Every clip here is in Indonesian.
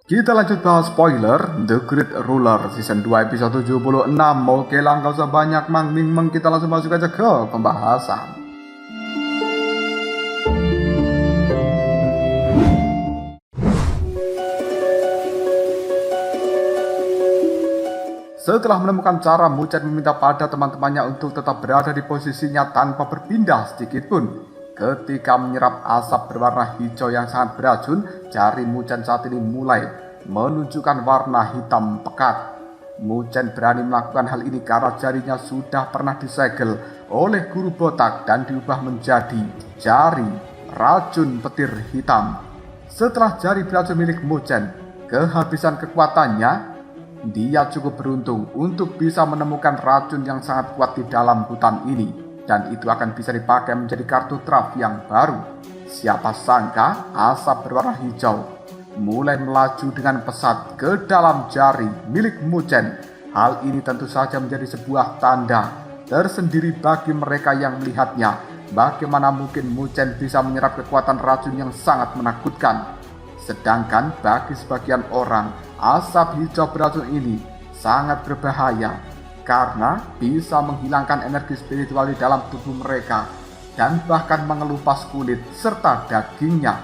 Kita lanjut bahas spoiler The Great Ruler Season 2 episode 76. Oke lah, gak usah banyak mang kita langsung masuk aja ke pembahasan. Setelah menemukan cara, Muchen meminta pada teman-temannya untuk tetap berada di posisinya tanpa berpindah sedikit pun. Ketika menyerap asap berwarna hijau yang sangat beracun, jari Muchen saat ini mulai menunjukkan warna hitam pekat. Muchen berani melakukan hal ini karena jarinya sudah pernah disegel oleh guru botak dan diubah menjadi jari racun petir hitam. Setelah jari beracun milik Muchen kehabisan kekuatannya, dia cukup beruntung untuk bisa menemukan racun yang sangat kuat di dalam hutan ini. Dan itu akan bisa dipakai menjadi kartu traf yang baru. Siapa sangka asap berwarna hijau mulai melaju dengan pesat ke dalam jari milik Muchen. Hal ini tentu saja menjadi sebuah tanda tersendiri bagi mereka yang melihatnya. Bagaimana mungkin Muchen bisa menyerap kekuatan racun yang sangat menakutkan. Sedangkan bagi sebagian orang, asap hijau beracun ini sangat berbahaya karena bisa menghilangkan energi spiritual di dalam tubuh mereka dan bahkan mengelupas kulit serta dagingnya.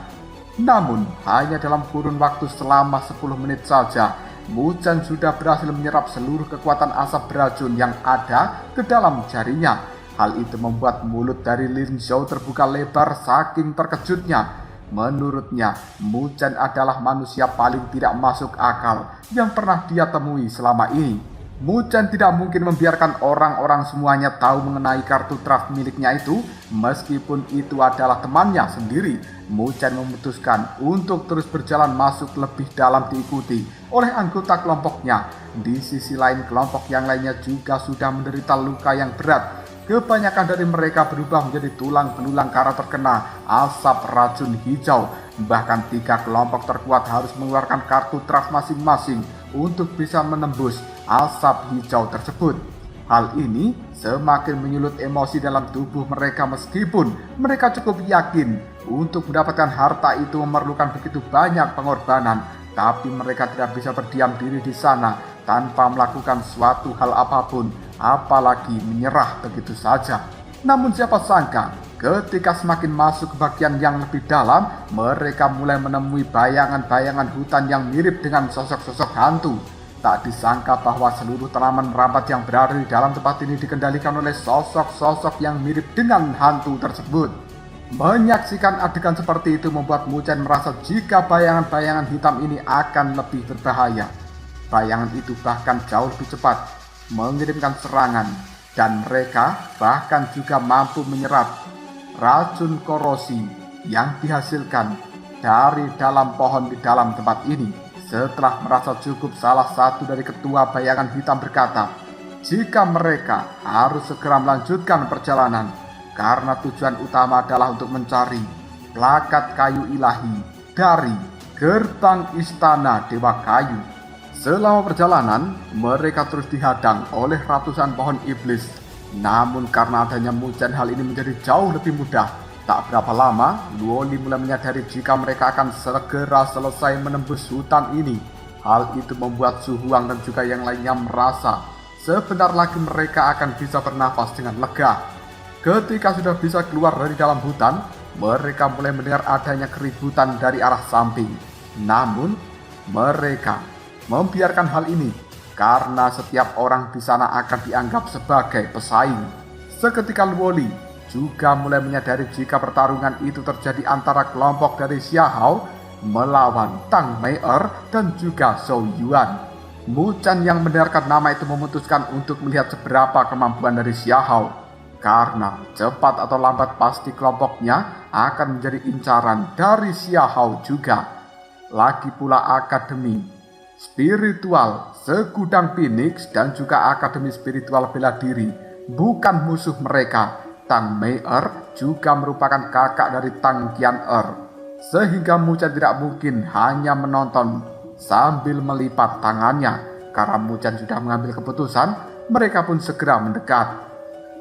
Namun hanya dalam kurun waktu selama 10 menit saja, Muchen sudah berhasil menyerap seluruh kekuatan asap beracun yang ada ke dalam jarinya. Hal itu membuat mulut dari Lin Zhou terbuka lebar saking terkejutnya. Menurutnya, Muchen adalah manusia paling tidak masuk akal yang pernah dia temui selama ini. Muchen tidak mungkin membiarkan orang-orang semuanya tahu mengenai kartu traf miliknya itu, meskipun itu adalah temannya sendiri. Muchen memutuskan untuk terus berjalan masuk lebih dalam diikuti oleh anggota kelompoknya. Di sisi lain, kelompok yang lainnya juga sudah menderita luka yang berat. Kebanyakan dari mereka berubah menjadi tulang belulang karena terkena asap racun hijau. Bahkan 3 kelompok terkuat harus mengeluarkan kartu traf masing-masing untuk bisa menembus asap hijau tersebut. Hal ini semakin menyulut emosi dalam tubuh mereka meskipun mereka cukup yakin untuk mendapatkan harta itu memerlukan begitu banyak pengorbanan. Tapi mereka tidak bisa berdiam diri di sana tanpa melakukan suatu hal apapun, apalagi menyerah begitu saja. Namun siapa sangka, ketika semakin masuk ke bagian yang lebih dalam, mereka mulai menemui bayangan-bayangan hutan yang mirip dengan sosok-sosok hantu. Tak disangka bahwa seluruh tanaman merambat yang berada di dalam tempat ini dikendalikan oleh sosok-sosok yang mirip dengan hantu tersebut. Menyaksikan adegan seperti itu membuat Muchen merasa jika bayangan-bayangan hitam ini akan lebih berbahaya. Bayangan itu bahkan jauh lebih cepat mengirimkan serangan, dan mereka bahkan juga mampu menyerap racun korosi yang dihasilkan dari dalam pohon di dalam tempat ini. Setelah merasa cukup, salah satu dari ketua bayangan hitam berkata, jika mereka harus segera melanjutkan perjalanan karena tujuan utama adalah untuk mencari plakat kayu ilahi dari gerbang istana Dewa Kayu. Selama perjalanan, mereka terus dihadang oleh ratusan pohon iblis. Namun karena adanya Muchen, hal ini menjadi jauh lebih mudah. Tak berapa lama, Luoli mulai menyadari jika mereka akan segera selesai menembus hutan ini. Hal itu membuat Su Huang dan juga yang lainnya merasa sebentar lagi mereka akan bisa bernafas dengan lega. Ketika sudah bisa keluar dari dalam hutan, mereka mulai mendengar adanya keributan dari arah samping. Namun, mereka membiarkan hal ini karena setiap orang di sana akan dianggap sebagai pesaing. Seketika Luoli juga mulai menyadari jika pertarungan itu terjadi antara kelompok dari Xiahao melawan Tang Mei'er dan juga Zhou Yuan. Muchen yang mendengarkan nama itu memutuskan untuk melihat seberapa kemampuan dari Xiahao. Karena cepat atau lambat pasti kelompoknya akan menjadi incaran dari Xiahao juga. Lagi pula Akademi Spiritual Segudang Phoenix dan juga Akademi Spiritual Bela Diri bukan musuh mereka. Tang Mei'er juga merupakan kakak dari Tang Qian'er. Sehingga Muchen tidak mungkin hanya menonton sambil melipat tangannya. Karena Muchen sudah mengambil keputusan, mereka pun segera mendekat.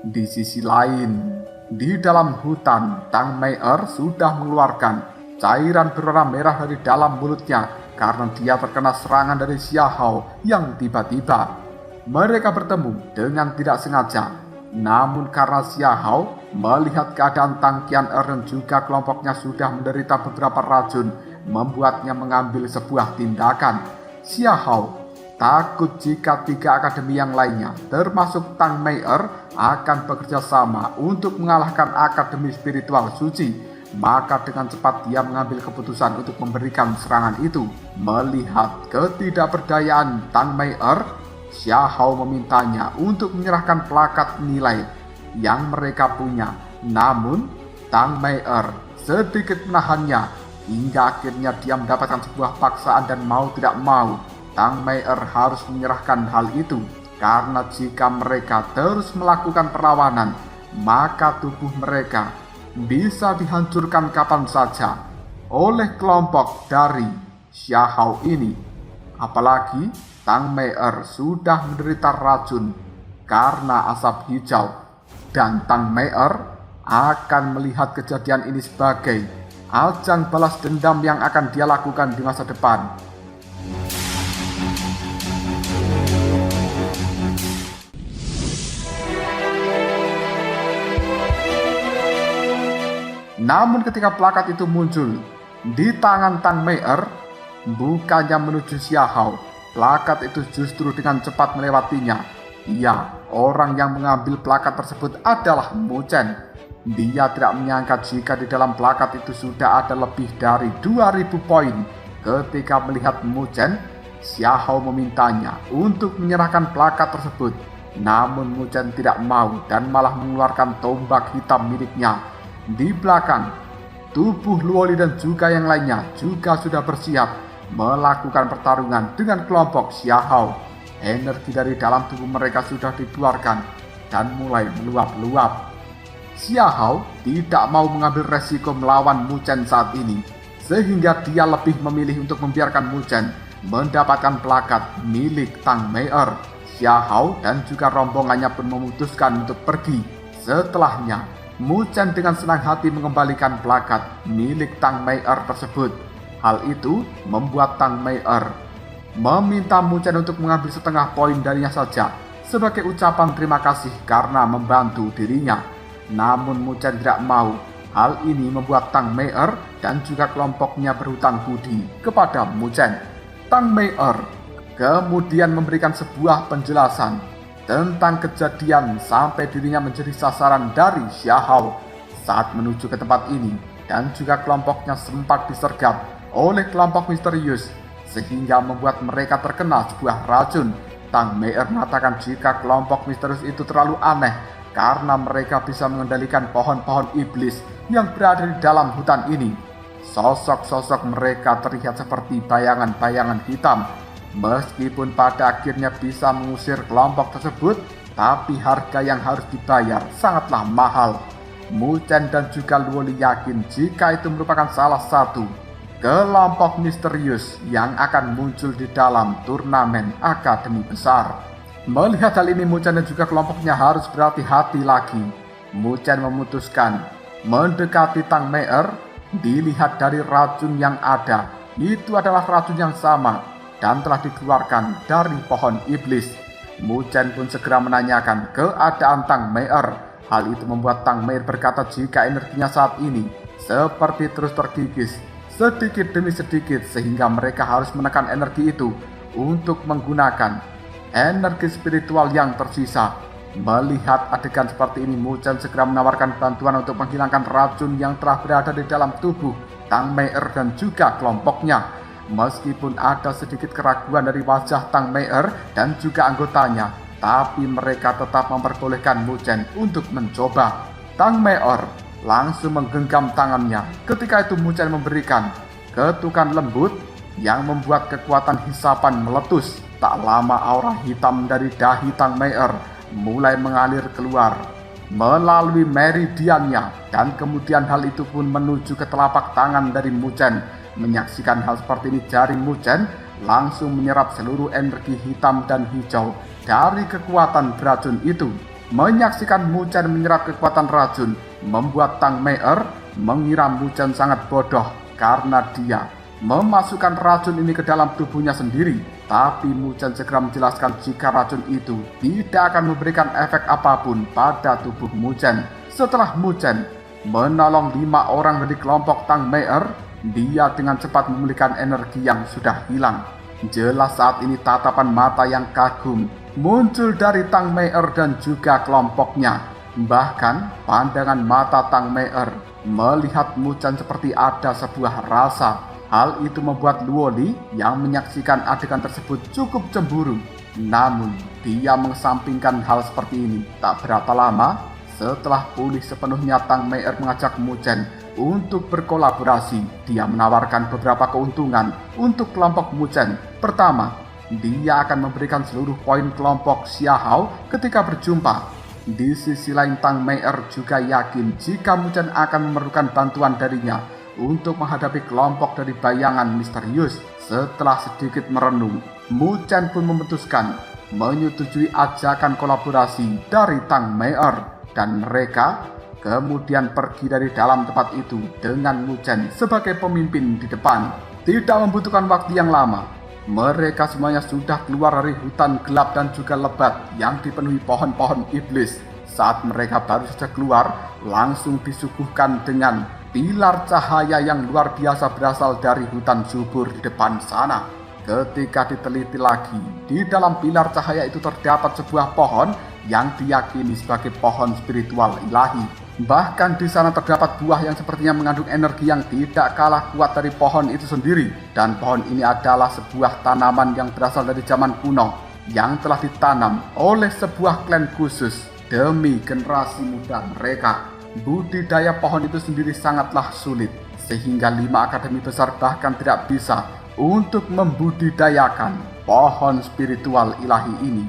Di sisi lain, di dalam hutan, Tang Mei'er sudah mengeluarkan cairan berwarna merah dari dalam mulutnya karena dia terkena serangan dari Xiahao yang tiba-tiba. Mereka bertemu dengan tidak sengaja, namun karena Xiahao melihat keadaan Tang Qian'er dan juga kelompoknya sudah menderita beberapa racun, membuatnya mengambil sebuah tindakan. Xiahao takut jika 3 akademi yang lainnya, termasuk Tang Mei'er, akan bekerja sama untuk mengalahkan Akademi Spiritual Suci. Maka dengan cepat dia mengambil keputusan untuk memberikan serangan itu. Melihat ketidakberdayaan Tang Mei'er, Xiahao memintanya untuk menyerahkan plakat nilai yang mereka punya. Namun Tang Mei'er sedikit menahannya, hingga akhirnya dia mendapatkan sebuah paksaan dan mau tidak mau Tang Mei'er harus menyerahkan hal itu. Karena jika mereka terus melakukan perlawanan, maka tubuh mereka bisa dihancurkan kapan saja oleh kelompok dari Xiahao ini. Apalagi Tang Mei'er sudah menderita racun karena asap hijau, dan Tang Mei'er akan melihat kejadian ini sebagai ajang balas dendam yang akan dia lakukan di masa depan. Namun ketika plakat itu muncul di tangan Tang Mei'er, bukannya menuju Xiahao, plakat itu justru dengan cepat melewatinya. Ya, orang yang mengambil plakat tersebut adalah Mu Chen. Dia tidak menyangka jika di dalam plakat itu sudah ada lebih dari 2000 poin. Ketika melihat Mu Chen, Xiahao memintanya untuk menyerahkan plakat tersebut. Namun Mu Chen tidak mau dan malah mengeluarkan tombak hitam miliknya. Di belakang, tubuh Luoli dan juga yang lainnya juga sudah bersiap melakukan pertarungan dengan kelompok Xiahao. Energi dari dalam tubuh mereka sudah dikeluarkan dan mulai meluap-luap. Xiahao tidak mau mengambil resiko melawan Mu Chen saat ini, sehingga dia lebih memilih untuk membiarkan Mu Chen mendapatkan plakat milik Tang Mei'er. Xiahao dan juga rombongannya pun memutuskan untuk pergi. Setelahnya, Mu Chen dengan senang hati mengembalikan plakat milik Tang Mei'er tersebut. Hal itu membuat Tang Mei'er meminta Mu Chen untuk mengambil setengah poin darinya saja sebagai ucapan terima kasih karena membantu dirinya. Namun Mu Chen tidak mau. Hal ini membuat Tang Mei'er dan juga kelompoknya berhutang budi kepada Mu Chen. Tang Mei'er kemudian memberikan sebuah penjelasan tentang kejadian sampai dirinya menjadi sasaran dari Xiahao saat menuju ke tempat ini, dan juga kelompoknya sempat disergap oleh kelompok misterius sehingga membuat mereka terkena sebuah racun. Tang Mei'er mengatakan jika kelompok misterius itu terlalu aneh karena mereka bisa mengendalikan pohon-pohon iblis yang berada di dalam hutan ini. Sosok-sosok mereka terlihat seperti bayangan-bayangan hitam. Meskipun pada akhirnya bisa mengusir kelompok tersebut, tapi harga yang harus dibayar sangatlah mahal. Mu Chen dan juga Luoli yakin jika itu merupakan salah satu kelompok misterius yang akan muncul di dalam turnamen akademi besar. Melihat hal ini, Mu Chen dan juga kelompoknya harus berhati-hati lagi. Mu Chen memutuskan mendekati Tang Mei'er. Dilihat dari racun yang ada, itu adalah racun yang sama dan telah dikeluarkan dari pohon iblis. Mu Chen pun segera menanyakan keadaan Tang Mei'er. Hal itu membuat Tang Mei'er berkata jika energinya saat ini seperti terus terkikis sedikit demi sedikit, sehingga mereka harus menekan energi itu untuk menggunakan energi spiritual yang tersisa. Melihat adegan seperti ini, Mu Chen segera menawarkan bantuan untuk menghilangkan racun yang telah berada di dalam tubuh Tang Mei'er dan juga kelompoknya. Meskipun ada sedikit keraguan dari wajah Tang Mei'er dan juga anggotanya, tapi mereka tetap memperbolehkan Mu Chen untuk mencoba. Tang Mei'er langsung menggenggam tangannya. Ketika itu Mu Chen memberikan ketukan lembut yang membuat kekuatan hisapan meletus. Tak lama aura hitam dari dahi Tang Mei'er mulai mengalir keluar melalui meridiannya, dan kemudian hal itu pun menuju ke telapak tangan dari Mu Chen. Menyaksikan hal seperti ini, jari Mu Chen langsung menyerap seluruh energi hitam dan hijau dari kekuatan beracun itu. Menyaksikan Mu Chen menyerap kekuatan racun membuat Tang Mei'er mengira Mu Chen sangat bodoh karena dia memasukkan racun ini ke dalam tubuhnya sendiri. Tapi Muzhen segera menjelaskan jika racun itu tidak akan memberikan efek apapun pada tubuh Muzhen. Setelah Muzhen menolong 5 orang dari kelompok Tang Meier, dia dengan cepat memulihkan energi yang sudah hilang. Jelas saat ini tatapan mata yang kagum muncul dari Tang Meier dan juga kelompoknya. Bahkan pandangan mata Tang Meier melihat Muzhen seperti ada sebuah rasa. Hal itu membuat Luo Li yang menyaksikan adegan tersebut cukup cemburu. Namun dia mengesampingkan hal seperti ini. Tak berapa lama setelah pulih sepenuhnya, Tang Meier mengajak Muzhen untuk berkolaborasi. Dia menawarkan beberapa keuntungan untuk kelompok Muzhen. Pertama, dia akan memberikan seluruh poin kelompok Xiahao ketika berjumpa. Di sisi lain, Tang Meier juga yakin jika Muzhen akan memerlukan bantuan darinya untuk menghadapi kelompok dari bayangan misterius. Setelah sedikit merenung, Muzhen pun memutuskan menyetujui ajakan kolaborasi dari Tang Meier. Dan mereka kemudian pergi dari dalam tempat itu dengan Muzhen sebagai pemimpin di depan. Tidak membutuhkan waktu yang lama, mereka semuanya sudah keluar dari hutan gelap dan juga lebat yang dipenuhi pohon-pohon iblis. Saat mereka baru saja keluar, langsung disuguhkan dengan pilar cahaya yang luar biasa berasal dari hutan subur di depan sana. Ketika diteliti lagi, di dalam pilar cahaya itu terdapat sebuah pohon yang diyakini sebagai pohon spiritual ilahi. Bahkan di sana terdapat buah yang sepertinya mengandung energi yang tidak kalah kuat dari pohon itu sendiri. Dan pohon ini adalah sebuah tanaman yang berasal dari zaman kuno yang telah ditanam oleh sebuah klan khusus demi generasi muda mereka. Budidaya pohon itu sendiri sangatlah sulit, sehingga 5 akademi besar bahkan tidak bisa untuk membudidayakan pohon spiritual ilahi ini.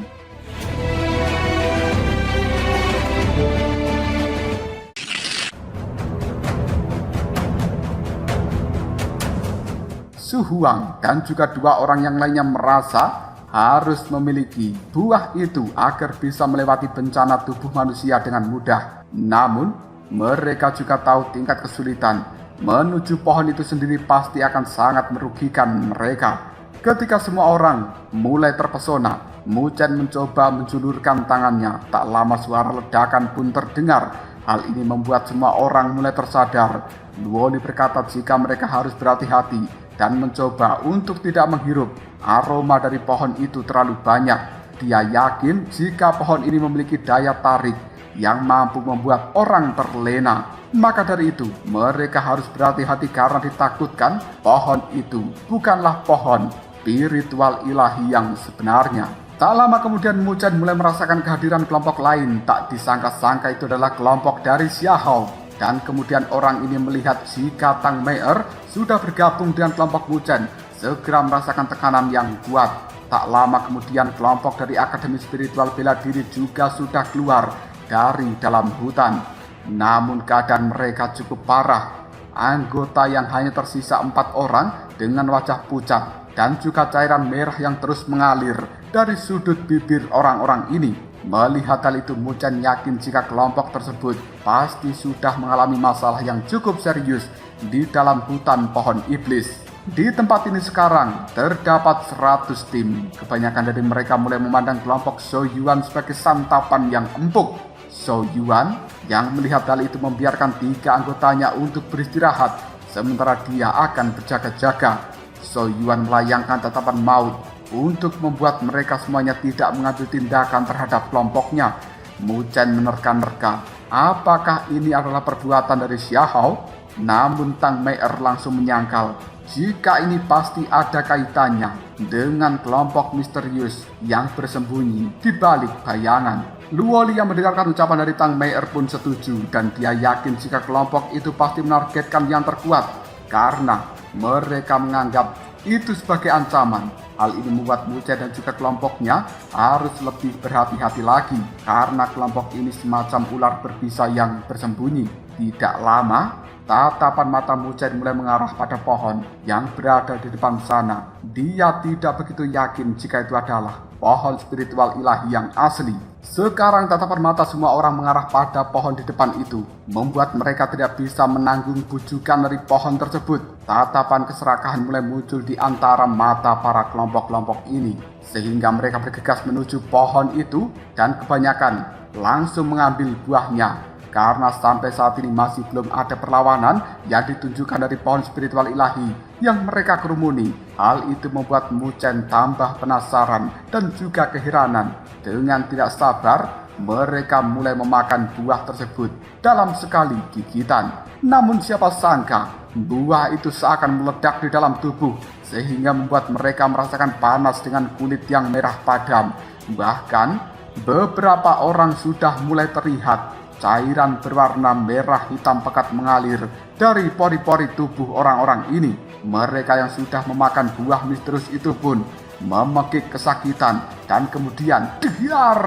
Su Huang dan juga 2 orang yang lainnya merasa harus memiliki buah itu agar bisa melewati bencana tubuh manusia dengan mudah. Namun, mereka juga tahu tingkat kesulitan menuju pohon itu sendiri pasti akan sangat merugikan mereka. Ketika semua orang mulai terpesona, Muzhen mencoba menjulurkan tangannya. Tak lama suara ledakan pun terdengar. Hal ini membuat semua orang mulai tersadar. Luo Li berkata jika mereka harus berhati-hati dan mencoba untuk tidak menghirup aroma dari pohon itu terlalu banyak. Dia yakin jika pohon ini memiliki daya tarik yang mampu membuat orang terlena. Maka dari itu, mereka harus berhati-hati karena ditakutkan pohon itu bukanlah pohon spiritual ilahi yang sebenarnya. Tak lama kemudian Muzhen mulai merasakan kehadiran kelompok lain. Tak disangka-sangka itu adalah kelompok dari Xiahao. Dan kemudian orang ini melihat jika Tang Meier sudah bergabung dengan kelompok Muzhen, segera merasakan tekanan yang kuat. Tak lama kemudian kelompok dari Akademi Spiritual Bela Diri juga sudah keluar dari dalam hutan. Namun keadaan mereka cukup parah. Anggota yang hanya tersisa 4 orang dengan wajah pucat dan juga cairan merah yang terus mengalir dari sudut bibir orang-orang ini. Melihat hal itu, Muzhen yakin jika kelompok tersebut pasti sudah mengalami masalah yang cukup serius di dalam hutan pohon iblis. Di tempat ini sekarang terdapat 100 tim. Kebanyakan dari mereka mulai memandang kelompok Zhou Yuan sebagai santapan yang empuk. Zhou Yuan yang melihat hal itu membiarkan 3 anggotanya untuk beristirahat, sementara dia akan berjaga-jaga. Zhou Yuan melayangkan tatapan maut untuk membuat mereka semuanya tidak mengambil tindakan terhadap kelompoknya. Muzhen menerka-nerka apakah ini adalah perbuatan dari Xiahao. Namun Tang Meier langsung menyangkal jika ini pasti ada kaitannya dengan kelompok misterius yang bersembunyi di balik bayangan. Luo Li yang mendengarkan ucapan dari Tang Meier pun setuju, dan dia yakin jika kelompok itu pasti menargetkan yang terkuat karena mereka menganggap itu sebagai ancaman. Hal ini membuat Muzhen dan juga kelompoknya harus lebih berhati-hati lagi karena kelompok ini semacam ular berbisa yang bersembunyi. Tidak lama, tatapan mata Muzhen mulai mengarah pada pohon yang berada di depan sana. Dia tidak begitu yakin jika itu adalah pohon spiritual ilahi yang asli. Sekarang tatapan mata semua orang mengarah pada pohon di depan itu, membuat mereka tidak bisa menanggung bujukan dari pohon tersebut. Tatapan keserakahan mulai muncul di antara mata para kelompok-kelompok ini, sehingga mereka bergegas menuju pohon itu dan kebanyakan langsung mengambil buahnya. Karena sampai saat ini masih belum ada perlawanan yang ditunjukkan dari pohon spiritual ilahi yang mereka kerumuni. Hal itu membuat Muchen tambah penasaran dan juga keheranan. Dengan tidak sabar, mereka mulai memakan buah tersebut dalam sekali gigitan. Namun siapa sangka, buah itu seakan meledak di dalam tubuh, sehingga membuat mereka merasakan panas dengan kulit yang merah padam. Bahkan, beberapa orang sudah mulai terlihat cairan berwarna merah hitam pekat mengalir dari pori-pori tubuh orang-orang ini. Mereka yang sudah memakan buah misterius itu pun memekik kesakitan dan kemudian diar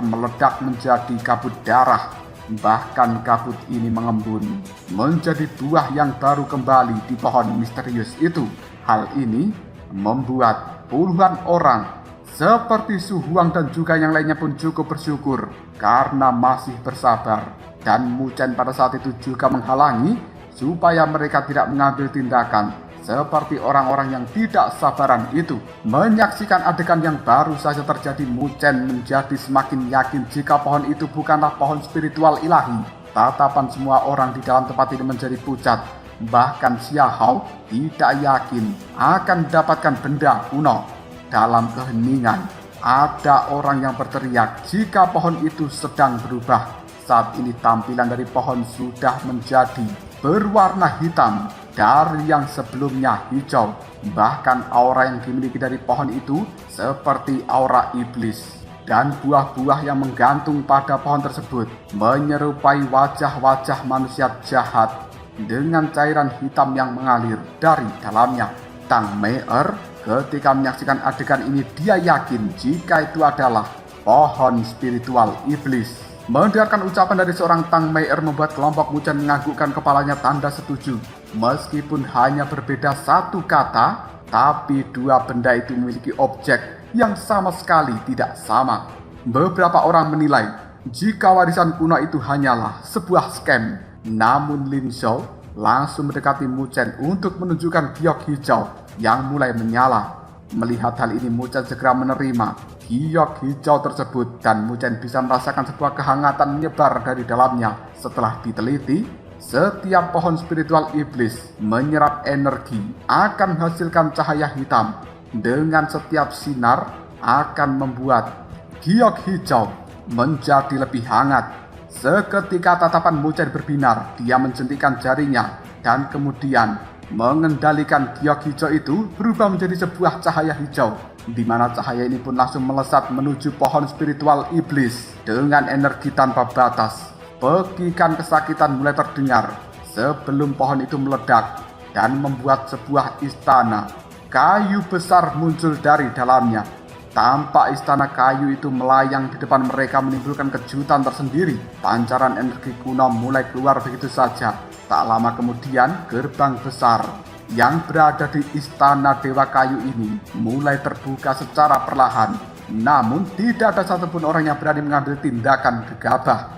meledak menjadi kabut darah. Bahkan kabut ini mengembun menjadi buah yang baru kembali di pohon misterius itu. Hal ini membuat puluhan orang seperti Su Huang dan juga yang lainnya pun cukup bersyukur karena masih bersabar. Dan Muchen pada saat itu juga menghalangi supaya mereka tidak mengambil tindakan seperti orang-orang yang tidak sabaran itu. Menyaksikan adegan yang baru saja terjadi, Muchen menjadi semakin yakin jika pohon itu bukanlah pohon spiritual ilahi. Tatapan semua orang di dalam tempat ini menjadi pucat. Bahkan Xiahou tidak yakin akan mendapatkan benda kuno. Dalam keheningan, ada orang yang berteriak jika pohon itu sedang berubah. Saat ini tampilan dari pohon sudah menjadi berwarna hitam dari yang sebelumnya hijau. Bahkan aura yang dimiliki dari pohon itu seperti aura iblis. Dan buah-buah yang menggantung pada pohon tersebut menyerupai wajah-wajah manusia jahat dengan cairan hitam yang mengalir dari dalamnya. Tang Mei'er ketika menyaksikan adegan ini, dia yakin jika itu adalah pohon spiritual iblis. Mendengarkan ucapan dari seorang Tang Mei'er membuat kelompok Muchen menganggukkan kepalanya tanda setuju. Meskipun hanya berbeda satu kata, tapi dua benda itu memiliki objek yang sama sekali tidak sama. Beberapa orang menilai jika warisan kuno itu hanyalah sebuah scam. Namun Lin Zhou langsung mendekati Muchen untuk menunjukkan giok hijau yang mulai menyala. Melihat hal ini, Muchen segera menerima giok hijau tersebut dan Muchen bisa merasakan sebuah kehangatan menyebar dari dalamnya. Setelah diteliti, setiap pohon spiritual iblis menyerap energi akan menghasilkan cahaya hitam. Dengan setiap sinar akan membuat giok hijau menjadi lebih hangat. Seketika tatapan Muchen berbinar, dia menjentikan jarinya dan kemudian mengendalikan giok hijau itu berubah menjadi sebuah cahaya hijau, di mana cahaya ini pun langsung melesat menuju pohon spiritual iblis dengan energi tanpa batas. Pekikan kesakitan mulai terdengar sebelum pohon itu meledak dan membuat sebuah istana kayu besar muncul dari dalamnya. Tampak istana kayu itu melayang di depan mereka menimbulkan kejutan tersendiri. Pancaran energi kuno mulai keluar begitu saja. Tak lama kemudian, gerbang besar yang berada di istana Dewa Kayu ini mulai terbuka secara perlahan. Namun tidak ada satupun orang yang berani mengambil tindakan gegabah.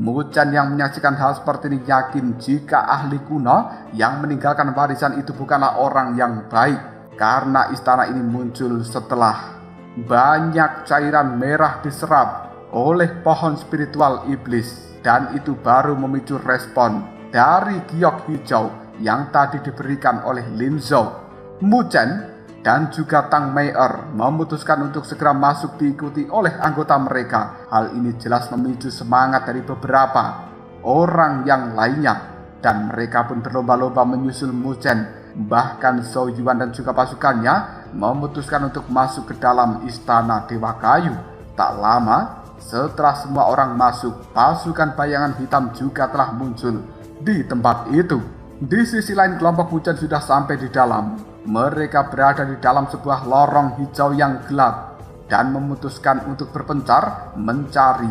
Muchen yang menyaksikan hal seperti ini yakin jika ahli kuno yang meninggalkan warisan itu bukanlah orang yang baik. Karena istana ini muncul setelah banyak cairan merah diserap oleh pohon spiritual iblis. Dan itu baru memicu respon dari giok hijau yang tadi diberikan oleh Lin Zhou. Muchen dan juga Tang Mei'er memutuskan untuk segera masuk diikuti oleh anggota mereka. Hal ini jelas memicu semangat dari beberapa orang yang lainnya dan mereka pun berlomba-lomba menyusul Muchen. Bahkan Zhou Yuan dan juga pasukannya memutuskan untuk masuk ke dalam istana Dewa Kayu. Tak lama setelah semua orang masuk, pasukan bayangan hitam juga telah muncul di tempat itu. Di sisi lain, kelompok Muchen sudah sampai di dalam. Mereka berada di dalam sebuah lorong hijau yang gelap. dan memutuskan untuk berpencar mencari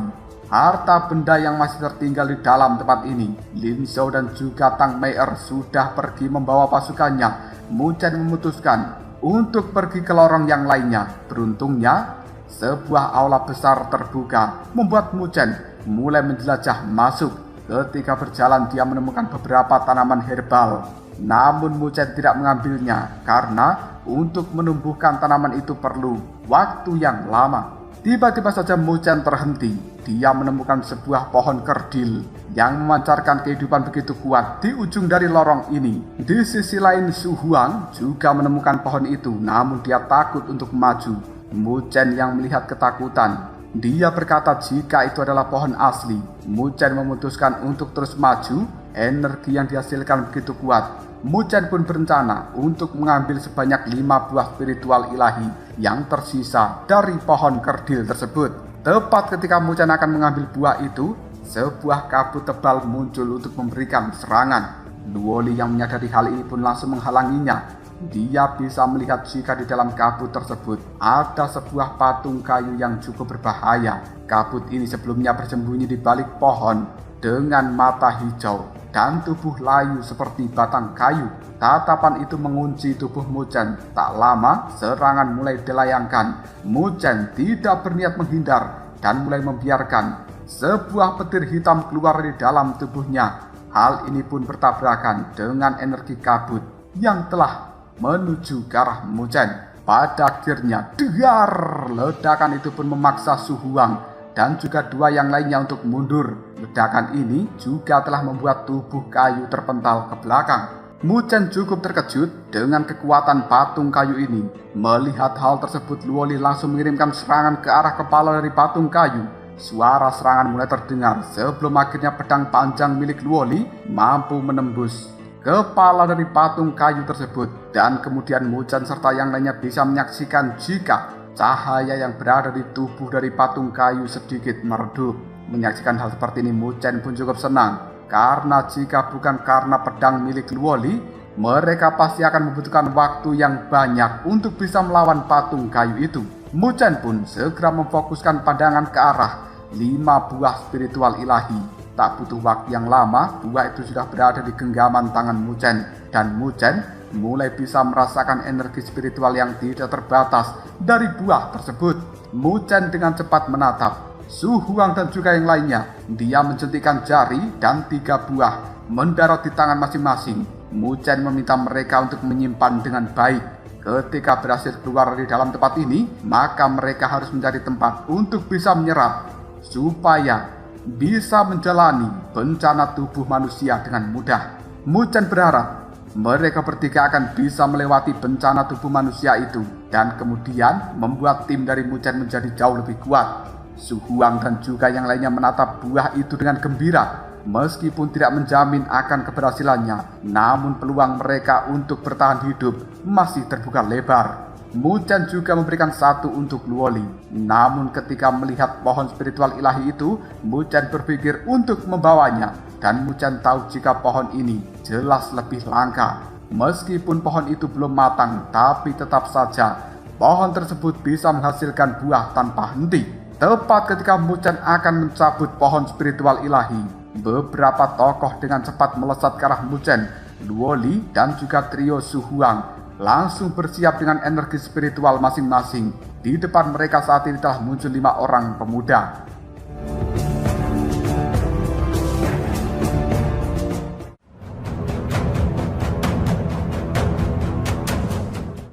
harta benda yang masih tertinggal di dalam tempat ini. Lin Zhou dan juga Tang Meier sudah pergi membawa pasukannya. Mu Chen memutuskan untuk pergi ke lorong yang lainnya. Beruntungnya, sebuah aula besar terbuka membuat Mu Chen mulai menjelajah masuk. Ketika berjalan, dia menemukan beberapa tanaman herbal. Namun Mu Chen tidak mengambilnya karena untuk menumbuhkan tanaman itu perlu waktu yang lama. Tiba-tiba saja Mu Chen terhenti. Dia menemukan sebuah pohon kerdil yang memancarkan kehidupan begitu kuat di ujung dari lorong ini. Di sisi lain, Su Huang juga menemukan pohon itu, namun dia takut untuk maju. Mu Chen yang melihat ketakutan, dia berkata jika itu adalah pohon asli. Mu Chen memutuskan untuk terus maju. Energi yang dihasilkan begitu kuat. Mu Chen pun berencana untuk mengambil sebanyak 5 buah spiritual ilahi yang tersisa dari pohon kerdil tersebut. Tepat ketika Mu Chen akan mengambil buah itu, sebuah kabut tebal muncul untuk memberikan serangan. Luoli yang menyadari hal ini pun langsung menghalanginya. Dia bisa melihat jika di dalam kabut tersebut ada sebuah patung kayu yang cukup berbahaya. Kabut ini sebelumnya bersembunyi di balik pohon dengan mata hijau dan tubuh layu seperti batang kayu. Tatapan itu mengunci tubuh Mu Chen. Tak lama, serangan mulai dilayangkan. Mu Chen tidak berniat menghindar dan mulai membiarkan sebuah petir hitam keluar dari dalam tubuhnya. Hal ini pun bertabrakan dengan energi kabut yang telah menuju ke arah Mu Chen. Pada akhirnya, dar! Ledakan itu pun memaksa Su Huang dan juga 2 yang lainnya untuk mundur. Ledakan ini juga telah membuat tubuh kayu terpental ke belakang. Mu Chen cukup terkejut dengan kekuatan patung kayu ini. Melihat hal tersebut, Luoli langsung mengirimkan serangan ke arah kepala dari patung kayu. Suara serangan mulai terdengar sebelum akhirnya pedang panjang milik Luoli mampu menembus kepala dari patung kayu tersebut. Dan kemudian Mu Chen serta yang lainnya bisa menyaksikan jika cahaya yang berada di tubuh dari patung kayu sedikit meredup. Menyaksikan hal seperti ini, Mu Chen pun cukup senang. Karena jika bukan karena pedang milik Luoli, mereka pasti akan membutuhkan waktu yang banyak untuk bisa melawan patung kayu itu. Mu Chen pun segera memfokuskan pandangan ke arah 5 buah spiritual ilahi. Tak butuh waktu yang lama, buah itu sudah berada di genggaman tangan Mu Chen. Dan Mu Chen mulai bisa merasakan energi spiritual yang tidak terbatas dari buah tersebut. Mu Chen dengan cepat menatap Su Huang dan juga yang lainnya. Dia menjentikan jari dan 3 buah mendarat di tangan masing-masing. Mu Chen meminta mereka untuk menyimpan dengan baik. Ketika berhasil keluar dari dalam tempat ini, maka mereka harus mencari tempat untuk bisa menyerap supaya bisa menjalani bencana tubuh manusia dengan mudah. Mu Chen berharap mereka bertiga akan bisa melewati bencana tubuh manusia itu dan kemudian membuat tim dari Mu Chen menjadi jauh lebih kuat. Su Huang dan juga yang lainnya menatap buah itu dengan gembira. Meskipun tidak menjamin akan keberhasilannya, namun peluang mereka untuk bertahan hidup masih terbuka lebar. Mu Chen juga memberikan 1 untuk Luoli. Namun ketika melihat pohon spiritual ilahi itu, Mu Chen berpikir untuk membawanya. Dan Mu Chen tahu jika pohon ini jelas lebih langka. Meskipun pohon itu belum matang, tapi tetap saja pohon tersebut bisa menghasilkan buah tanpa henti. Tepat ketika Mu Chen akan mencabut pohon spiritual ilahi, beberapa tokoh dengan cepat melesat ke arah Mu Chen. Luoli dan juga trio Su Huang langsung bersiap dengan energi spiritual masing-masing. Di depan mereka saat ini telah muncul 5 orang pemuda.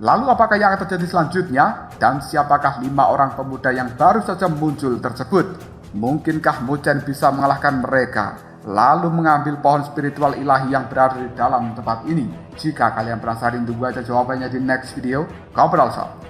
Lalu apakah yang akan terjadi selanjutnya? Dan siapakah 5 orang pemuda yang baru saja muncul tersebut? Mungkinkah Mu Chen bisa mengalahkan mereka, lalu mengambil pohon spiritual ilahi yang berada di dalam tempat ini? Jika kalian penasaran, tunggu aja jawabannya di next video. Ngobrol Shop.